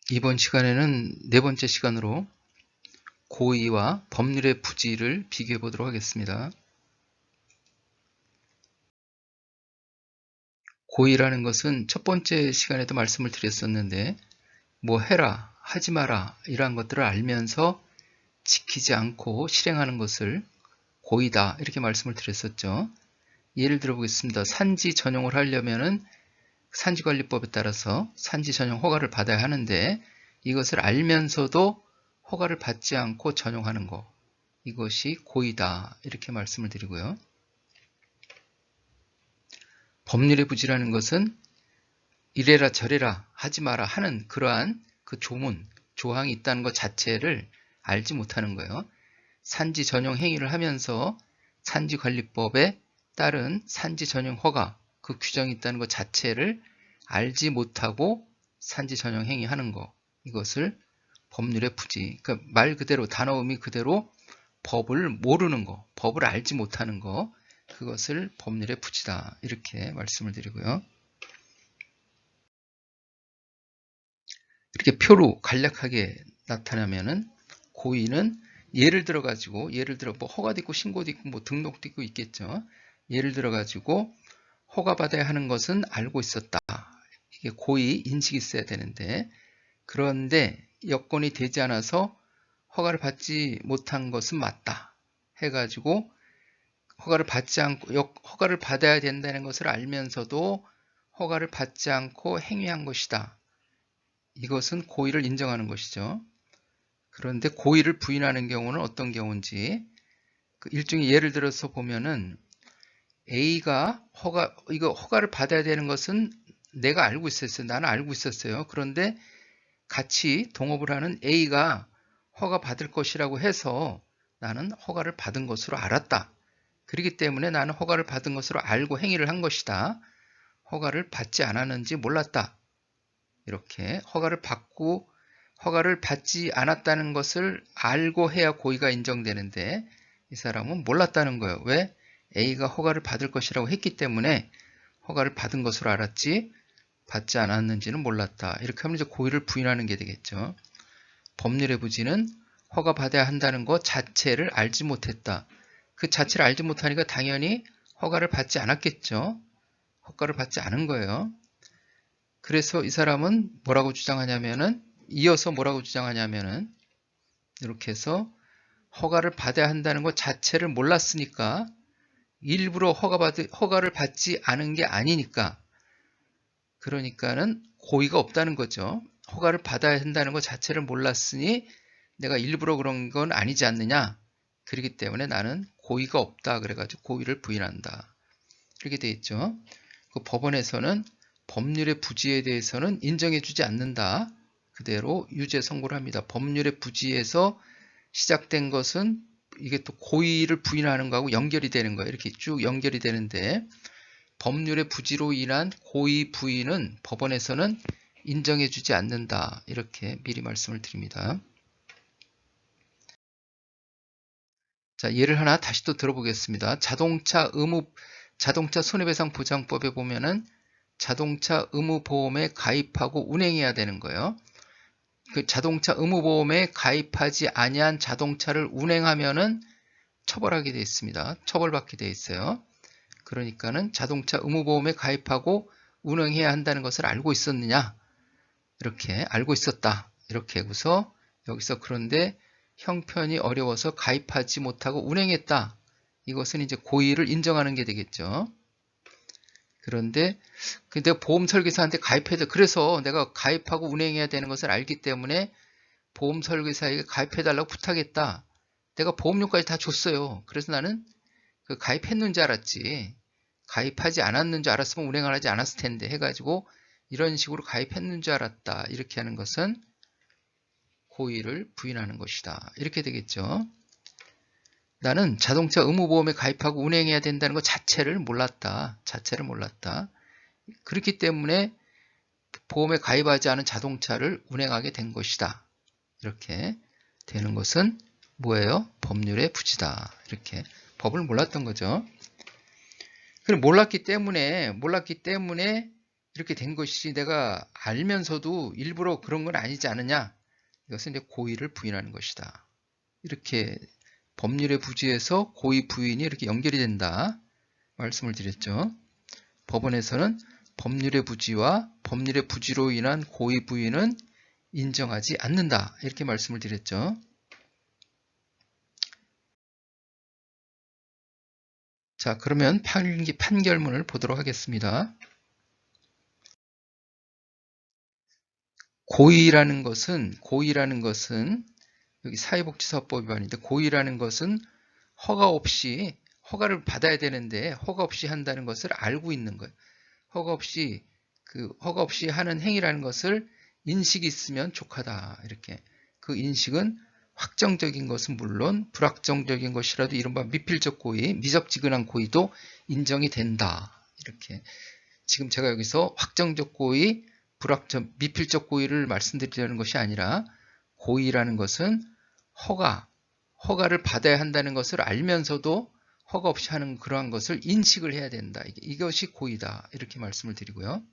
이번 시간에는 네 번째 시간으로 고의와 법률의 부지를 비교해 보도록 하겠습니다. 고의라는 것은 첫 번째 시간에도 말씀을 드렸었는데 뭐 해라, 하지 마라 이러한 것들을 알면서 지키지 않고 실행하는 것을 고의다 이렇게 말씀을 드렸었죠. 예를 들어 보겠습니다. 산지 전용을 하려면은 산지관리법에 따라서 산지 전용 허가를 받아야 하는데 이것을 알면서도 허가를 받지 않고 전용하는 것, 이것이 고의다 이렇게 말씀을 드리고요. 법률의 부지라는 것은 이래라 저래라 하지 마라 하는 그러한 그 조문, 조항이 있다는 것 자체를 알지 못하는 거예요. 산지 전용 행위를 하면서 산지관리법에 따른 산지 전용 허가, 그 규정이 있다는 것 자체를 알지 못하고 산지 전용 행위하는 것, 이것을 법률의 부지, 그러니까 말 그대로 단어 의미 그대로 법을 모르는 거, 법을 알지 못하는 거, 그것을 법률의 부지다 이렇게 말씀을 드리고요. 이렇게 표로 간략하게 나타나면은 고의는 예를 들어 뭐 허가도 있고 신고도 있고 뭐 등록도 있고 있겠죠. 예를 들어 가지고 허가받아야 하는 것은 알고 있었다. 이게 고의 인식이 있어야 되는데, 그런데 여건이 되지 않아서 허가를 받지 못한 것은 맞다 해가지고 허가를 받아야 된다는 것을 알면서도 허가를 받지 않고 행위한 것이다. 이것은 고의를 인정하는 것이죠. 그런데 고의를 부인하는 경우는 어떤 경우인지, 일종의 예를 들어서 보면은 A가 허가를 받아야 되는 것은 내가 알고 있었어요. 나는 알고 있었어요. 그런데 같이 동업을 하는 A가 허가 받을 것이라고 해서 나는 허가를 받은 것으로 알았다. 그렇기 때문에 나는 허가를 받은 것으로 알고 행위를 한 것이다. 허가를 받지 않았는지 몰랐다. 이렇게 허가를 받지 않았다는 것을 알고 해야 고의가 인정되는데 이 사람은 몰랐다는 거예요. 왜? A가 허가를 받을 것이라고 했기 때문에 허가를 받은 것으로 알았지 받지 않았는지는 몰랐다. 이렇게 하면 이제 고의를 부인하는 게 되겠죠. 법률의 부지는 허가받아야 한다는 것 자체를 알지 못했다. 그 자체를 알지 못하니까 당연히 허가를 받지 않았겠죠. 허가를 받지 않은 거예요. 그래서 이 사람은 이어서 뭐라고 주장하냐면은 이렇게 해서 허가를 받아야 한다는 것 자체를 몰랐으니까 일부러 허가를 받지 않은 게 아니니까, 그러니까는 고의가 없다는 거죠. 허가를 받아야 한다는 것 자체를 몰랐으니 내가 일부러 그런 건 아니지 않느냐. 그렇기 때문에 나는 고의가 없다. 그래가지고 고의를 부인한다. 이렇게 돼 있죠. 그 법원에서는 법률의 부지에 대해서는 인정해주지 않는다. 그대로 유죄 선고를 합니다. 법률의 부지에서 시작된 것은 이게 또 고의를 부인하는 거하고 연결이 되는 거예요. 이렇게 쭉 연결이 되는데 법률의 부지로 인한 고의 부인은 법원에서는 인정해주지 않는다. 이렇게 미리 말씀을 드립니다. 자, 예를 하나 다시 또 들어보겠습니다. 자동차 손해배상 보장법에 보면은 자동차 의무보험에 가입하고 운행해야 되는 거예요. 그 자동차 의무보험에 가입하지 아니한 자동차를 운행하면은 처벌하게 되어 있습니다. 처벌받게 되어 있어요. 그러니까는 자동차 의무보험에 가입하고 운행해야 한다는 것을 알고 있었느냐? 이렇게 알고 있었다. 이렇게 해서 여기서 그런데 형편이 어려워서 가입하지 못하고 운행했다. 이것은 이제 고의를 인정하는 게 되겠죠. 그런데 내가 보험 설계사한테 가입해야 돼. 그래서 내가 가입하고 운행해야 되는 것을 알기 때문에 보험 설계사에게 가입해달라고 부탁했다. 내가 보험료까지 다 줬어요. 그래서 나는 그 가입했는 줄 알았지. 가입하지 않았는 줄 알았으면 운행을 하지 않았을 텐데 해가지고 이런 식으로 가입했는 줄 알았다. 이렇게 하는 것은 고의를 부인하는 것이다. 이렇게 되겠죠. 나는 자동차 의무보험에 가입하고 운행해야 된다는 것 자체를 몰랐다. 그렇기 때문에 보험에 가입하지 않은 자동차를 운행하게 된 것이다. 이렇게 되는 것은 뭐예요? 법률의 부지다. 이렇게 법을 몰랐던 거죠. 그럼 몰랐기 때문에 이렇게 된 것이지 내가 알면서도 일부러 그런 건 아니지 않느냐? 이것은 이제 고의를 부인하는 것이다. 이렇게 법률의 부지에서 고의 부인이 이렇게 연결이 된다 말씀을 드렸죠. 법원에서는 법률의 부지와 법률의 부지로 인한 고의 부인은 인정하지 않는다 이렇게 말씀을 드렸죠. 자, 그러면 판결문을 보도록 하겠습니다. 고의라는 것은 여기 사회복지사법 위반인데, 고의라는 것은 허가 없이, 허가를 받아야 되는데 허가 없이 한다는 것을 알고 있는 거예요. 허가 없이 하는 행위라는 것을 인식이 있으면 족하다. 이렇게. 그 인식은 확정적인 것은 물론 불확정적인 것이라도 이른바 미필적 고의, 미적지근한 고의도 인정이 된다. 이렇게. 지금 제가 여기서 확정적 고의, 미필적 고의를 말씀드리려는 것이 아니라, 고의라는 것은 허가를 받아야 한다는 것을 알면서도 허가 없이 하는 그러한 것을 인식을 해야 된다. 이것이 고의다. 이렇게 말씀을 드리고요.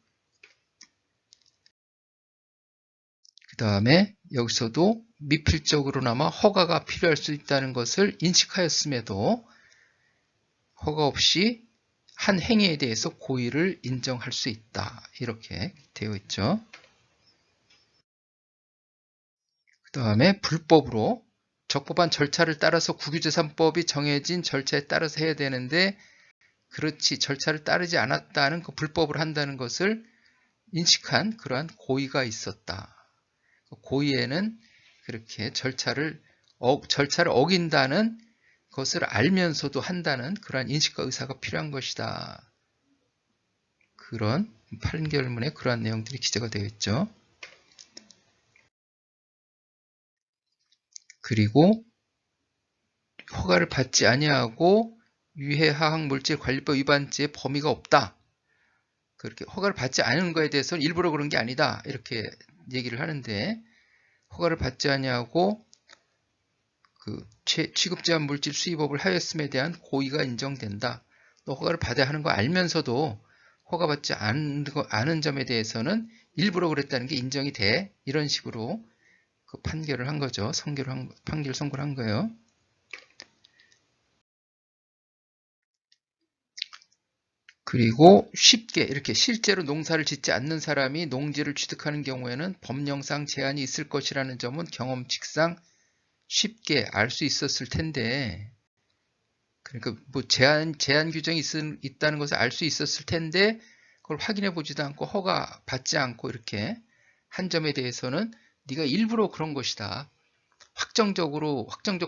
그 다음에 여기서도 미필적으로나마 허가가 필요할 수 있다는 것을 인식하였음에도 허가 없이 한 행위에 대해서 고의를 인정할 수 있다. 이렇게 되어 있죠. 그 다음에 불법으로 적법한 절차를 따라서 국유재산법이 정해진 절차에 따라서 해야 되는데, 그렇지 절차를 따르지 않았다는 그 불법을 한다는 것을 인식한 그러한 고의가 있었다. 고의에는 그렇게 절차를 어긴다는 것을 알면서도 한다는 그러한 인식과 의사가 필요한 것이다. 그런 판결문에 그러한 내용들이 기재가 되어 있죠. 그리고 허가를 받지 아니하고 유해화학물질관리법 위반죄의 범위가 없다. 그렇게 허가를 받지 않은 것에 대해서는 일부러 그런 게 아니다. 이렇게 얘기를 하는데, 허가를 받지 아니하고 그 취급제한 물질 수입업을 하였음에 대한 고의가 인정된다. 또 허가를 받아야 하는 거 알면서도 허가받지 않은 점에 대해서는 일부러 그랬다는 게 인정이 돼. 이런 식으로 그 판결을 한 거죠. 판결 선고를 한 거예요. 그리고 쉽게 이렇게 실제로 농사를 짓지 않는 사람이 농지를 취득하는 경우에는 법령상 제한이 있을 것이라는 점은 경험칙상 쉽게 알 수 있었을 텐데, 그러니까 뭐 제한 규정이 있다는 것을 알 수 있었을 텐데, 그걸 확인해 보지도 않고 허가 받지 않고 이렇게 한 점에 대해서는 네가 일부러 그런 것이다. 확정적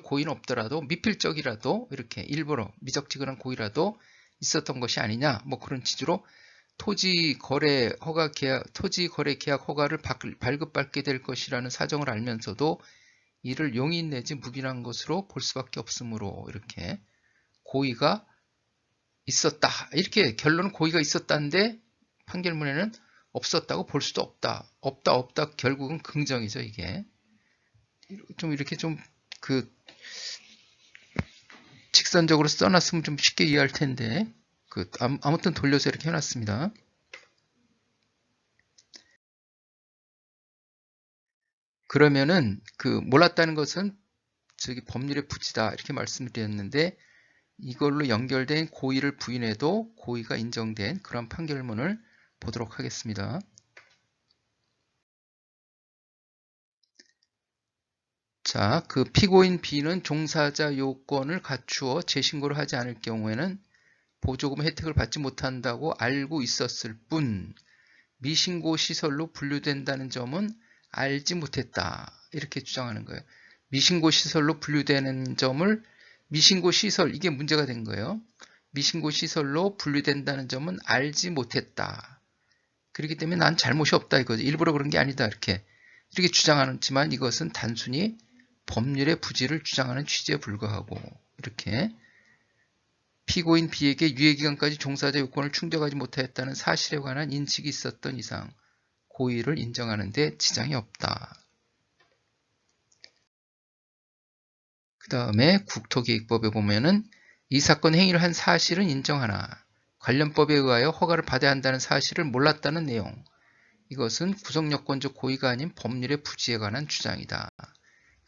고의는 없더라도 미필적이라도 이렇게 일부러 미적지근한 고의라도 있었던 것이 아니냐, 뭐 그런 취지로 토지 거래 계약 허가를 발급받게 될 것이라는 사정을 알면서도 이를 용인 내지 묵인한 것으로 볼 수밖에 없으므로 이렇게 고의가 있었다. 이렇게 결론은 고의가 있었다는데 판결문에는 없었다고 볼 수도 없다. 없다. 결국은 긍정이죠, 이게. 좀 이렇게 좀 그 직선적으로 써놨으면 좀 쉽게 이해할 텐데, 아무튼 돌려서 이렇게 해놨습니다. 그러면은 몰랐다는 것은 저기 법률의 부지다 이렇게 말씀드렸는데, 이걸로 연결된 고의를 부인해도 고의가 인정된 그런 판결문을 보도록 하겠습니다. 자, 피고인 B는 종사자 요건을 갖추어 재신고를 하지 않을 경우에는 보조금 혜택을 받지 못한다고 알고 있었을 뿐 미신고 시설로 분류된다는 점은 알지 못했다. 이렇게 주장하는 거예요. 미신고 시설로 분류되는 점을 미신고 시설, 이게 문제가 된 거예요. 미신고 시설로 분류된다는 점은 알지 못했다. 그렇기 때문에 난 잘못이 없다 이거죠. 일부러 그런 게 아니다. 이렇게 주장하지만 이것은 단순히 법률의 부지를 주장하는 취지에 불과하고, 이렇게 피고인 B에게 유예기간까지 종사자 요건을 충족하지 못하였다는 사실에 관한 인식이 있었던 이상 고의를 인정하는 데 지장이 없다. 그 다음에 국토기획법에 보면은 이 사건 행위를 한 사실은 인정하나 관련법에 의하여 허가를 받아야 한다는 사실을 몰랐다는 내용. 이것은 구성요건적 고의가 아닌 법률의 부지에 관한 주장이다.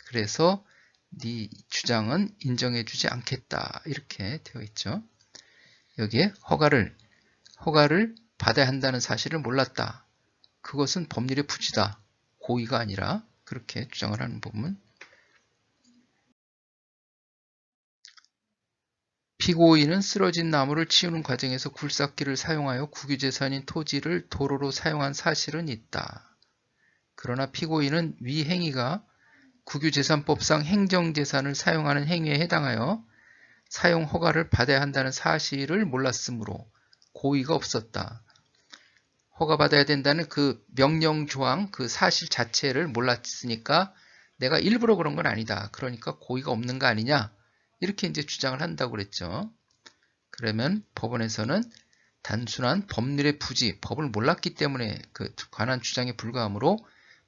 그래서 네 주장은 인정해주지 않겠다. 이렇게 되어 있죠. 여기에 허가를 받아야 한다는 사실을 몰랐다. 그것은 법률의 부지다. 고의가 아니라 그렇게 주장을 하는 부분. 피고인은 쓰러진 나무를 치우는 과정에서 굴삭기를 사용하여 국유재산인 토지를 도로로 사용한 사실은 있다. 그러나 피고인은 위 행위가 국유재산법상 행정재산을 사용하는 행위에 해당하여 사용 허가를 받아야 한다는 사실을 몰랐으므로 고의가 없었다. 허가받아야 된다는 그 명령조항, 그 사실 자체를 몰랐으니까 내가 일부러 그런 건 아니다. 그러니까 고의가 없는 거 아니냐? 이렇게 이제 주장을 한다고 그랬죠. 그러면 법원에서는 단순한 법률의 부지, 법을 몰랐기 때문에 그 관한 주장에 불과하므로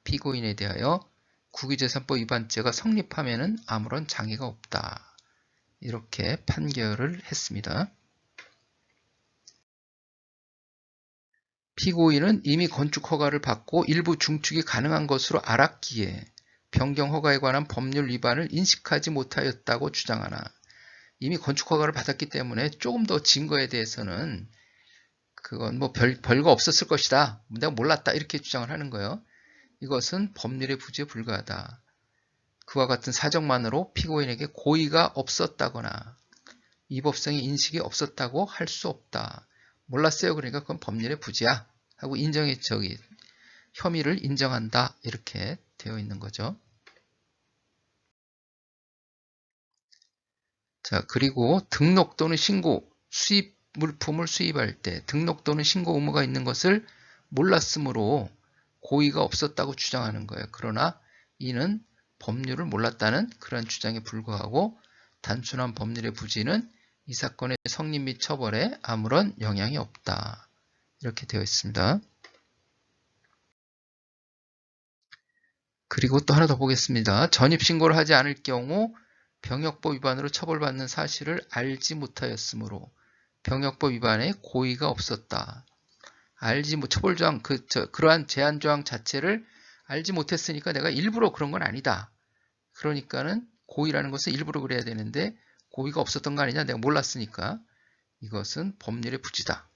피고인에 대하여 국유재산법 위반죄가 성립하면은 아무런 장애가 없다. 이렇게 판결을 했습니다. 피고인은 이미 건축 허가를 받고 일부 중축이 가능한 것으로 알았기에 변경 허가에 관한 법률 위반을 인식하지 못하였다고 주장하나 이미 건축 허가를 받았기 때문에 조금 더 증거에 대해서는 그건 뭐 별거 없었을 것이다. 내가 몰랐다. 이렇게 주장을 하는 거예요. 이것은 법률의 부지에 불과하다. 그와 같은 사정만으로 피고인에게 고의가 없었다거나 위법성의 인식이 없었다고 할 수 없다. 몰랐어요. 그러니까 그건 법률의 부지야. 하고 혐의를 인정한다. 이렇게 되어 있는 거죠. 자, 그리고 등록 또는 신고, 물품을 수입할 때 등록 또는 신고 의무가 있는 것을 몰랐으므로 고의가 없었다고 주장하는 거예요. 그러나 이는 법률을 몰랐다는 그런 주장에 불과하고 단순한 법률의 부지는 이 사건의 성립 및 처벌에 아무런 영향이 없다. 이렇게 되어 있습니다. 그리고 또 하나 더 보겠습니다. 전입신고를 하지 않을 경우 병역법 위반으로 처벌받는 사실을 알지 못하였으므로 병역법 위반에 고의가 없었다. 처벌조항, 그러한 제한조항 자체를 알지 못했으니까 내가 일부러 그런 건 아니다. 그러니까는 고의라는 것은 일부러 그래야 되는데 고의가 없었던 거 아니냐? 내가 몰랐으니까 이것은 법률의 부지다.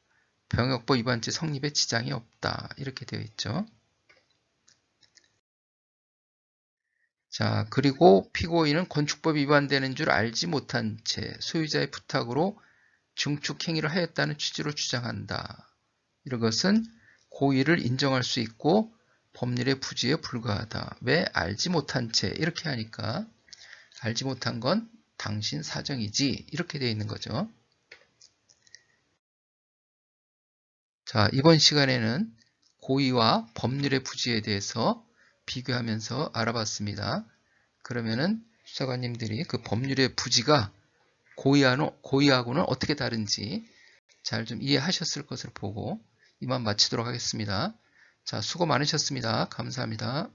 병역법 위반죄 성립에 지장이 없다. 이렇게 되어 있죠. 자, 그리고 피고인은 건축법이 위반되는 줄 알지 못한 채 소유자의 부탁으로 중축 행위를 하였다는 취지로 주장한다. 이런 것은 고의를 인정할 수 있고 법률의 부지에 불과하다. 왜 알지 못한 채 이렇게 하니까 알지 못한 건 당신 사정이지 이렇게 되어 있는 거죠. 자, 이번 시간에는 고의와 법률의 부지에 대해서 비교하면서 알아봤습니다. 그러면은 수사관님들이 그 법률의 부지가 고의하고는 어떻게 다른지 잘 좀 이해하셨을 것으로 보고 이만 마치도록 하겠습니다. 자, 수고 많으셨습니다. 감사합니다.